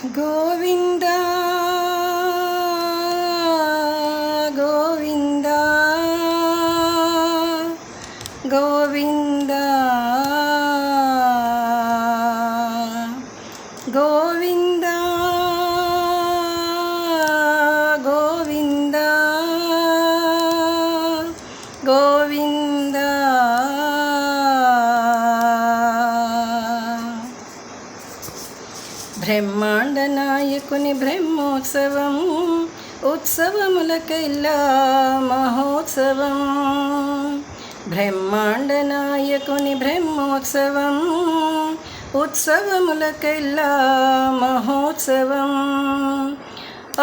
గోవింద గోవింద గోవింద గోవింద గోవింద గోవింద బ్రహ్మాండ నాయకుని బ్రహ్మోత్సవం ఉత్సవములకెల్లా మహోత్సవం. బ్రహ్మాండ నాయకుని బ్రహ్మోత్సవం ఉత్సవములకెల్లా మహోత్సవం.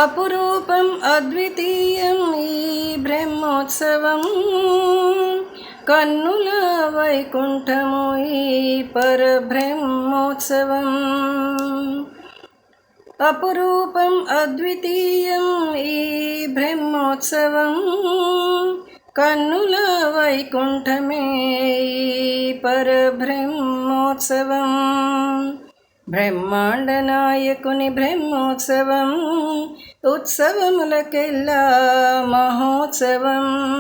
అపురూపం అద్వితీయం ఈ బ్రహ్మోత్సవం. కన్నుల వైకుంఠము ఈ పరబ్రహ్మోత్సవం. అపురూపం అద్వితీయం ఈ బ్రహ్మోత్సవం. కన్నుల వైకుంఠమే ఈ పరబ్రహ్మోత్సవం. బ్రహ్మాండ నాయకుని బ్రహ్మోత్సవం ఉత్సవములకెల్లా మహోత్సవం.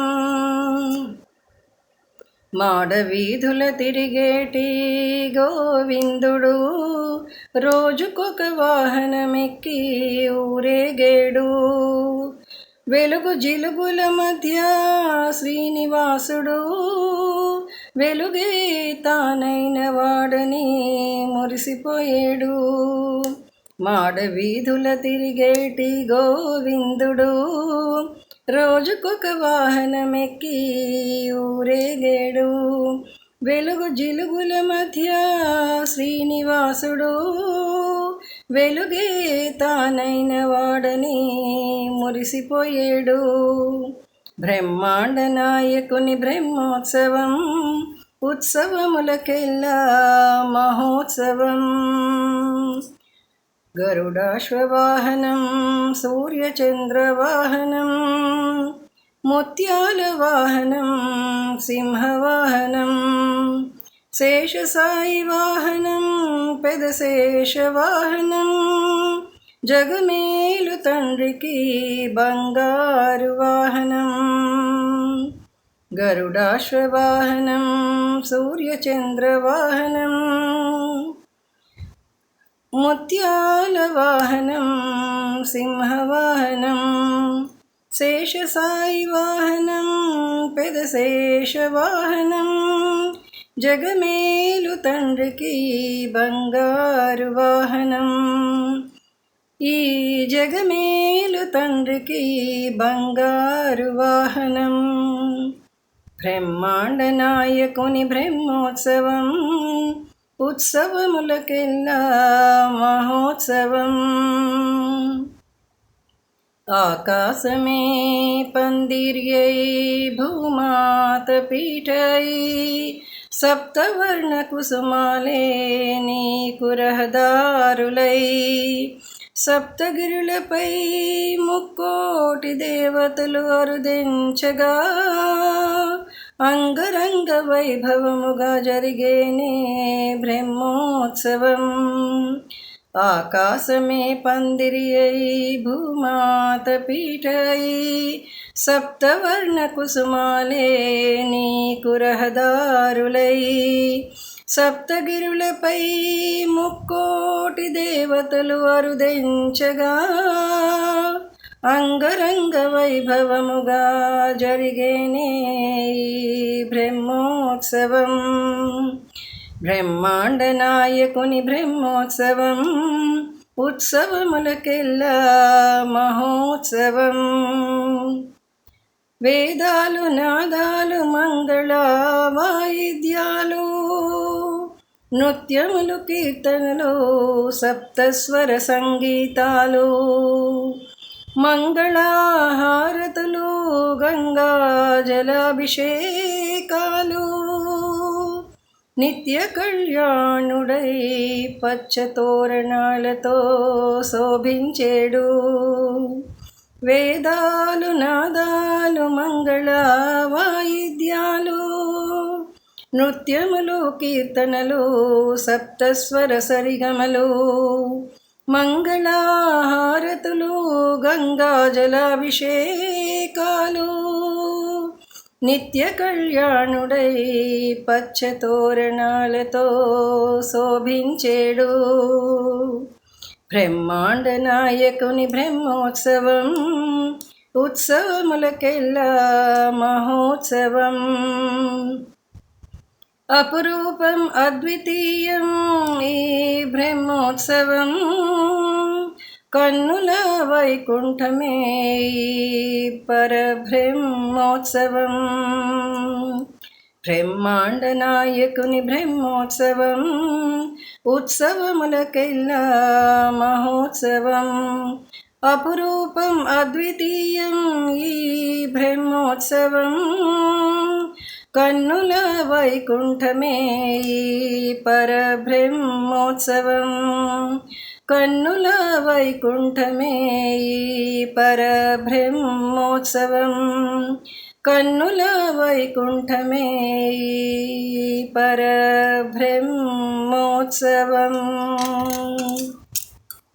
మాడవీధుల తిరిగేటి గోవిందుడు రోజుకొక వాహనమెక్కి ఊరేగేడు. వెలుగు జిలుగుల మధ్య శ్రీనివాసుడు వెలుగే తానైన వాడని మురిసిపోయేడు. మాడవీధుల తిరిగేటి గోవిందుడు రోజుకొక వాహనమెక్కి ఊరేగేడు. వెలుగు జిలుగుల మధ్య శ్రీనివాసుడు వెలుగే తానైన వాడని మురిసిపోయేడు. బ్రహ్మాండ నాయకుని బ్రహ్మోత్సవం ఉత్సవములకెల్లా మహోత్సవం. గరుడాశ్వవాహనం సూర్యచంద్రవాహనం ముత్యాల వాహనం సింహవాహనం. శేషసాయి వాహనం పెదశేషవాహనం. జగమేలు తండ్రికి బంగారు వాహనం. గరుడాశ్వవాహనం సూర్యచంద్రవాహనం ముత్యాల వాహనం సింహవాహనం. శేషసాయి వాహనం పెదశేషవాహనం. జగమేలు తండ్రికి బంగారు వాహనం. ఈ జగమేలు తండ్రికి బంగారు వాహనం. బ్రహ్మాండ నాయకుని బ్రహ్మోత్సవం ఉత్సవములకెల్లా మహోత్సవం. ఆకాశమే పందిర్యై భూమాత పీఠై సప్తవర్ణ కుసుమాలే నీకు రహదారులై. సప్తగిరులపై ముక్కోటి దేవతలు అరుదించగా అంగరంగ వైభవముగా జరిగేనే బ్రహ్మోత్సవం. ఆకాశమే పందిరి అయి భూమాత పీఠై సప్తవర్ణ కుసుమాలే నీకు రహదారులై. సప్తగిరులపై ముక్కోటి దేవతలు అరుదించగా అంగరంగ వైభవముగా జరిగేనే బ్రహ్మోత్సవం. బ్రహ్మాండ నాయకుని బ్రహ్మోత్సవం ఉత్సవములకెల్లా మహోత్సవం. వేదాలు నాదాలు మంగళ వాయిద్యాలు నృత్యములు కీర్తనలు సప్తస్వర సంగీతాలు. మంగళహారతులు గంగా జలాభిషేకాలు. నిత్య కళ్యాణుడై పచ్చతోరణాలతో శోభించేడు. వేదాలు నాదాలు మంగళ వాయిద్యాలు నృత్యములు కీర్తనలు సప్తస్వర సరిగమలు మంగళహారతులు గంగాజలాభిషేకాలు నిత్య కళ్యాణుడై పచ్చతోరణాలతో శోభించేడు బ్రహ్మాండ నాయకుని బ్రహ్మోత్సవం ఉత్సవములకెల్లా మహోత్సవం అపురూపం అద్వితీయం ఈ బ్రహ్మోత్సవం కన్నుల వైకుంఠమే పరబ్రహ్మోత్సవం బ్రహ్మాండ నాయకుని బ్రహ్మోత్సవం ఉత్సవములకెల్లా మహోత్సవం అపురూపం అద్వితీయం ఈ బ్రహ్మోత్సవం కన్నుల వైకుంఠమే పరబ్రహ్మోత్సవం కన్నుల వైకుంఠమే పరబ్రహ్మోత్సవం కన్నుల వైకుంఠమే పరబ్రహ్మోత్సవం.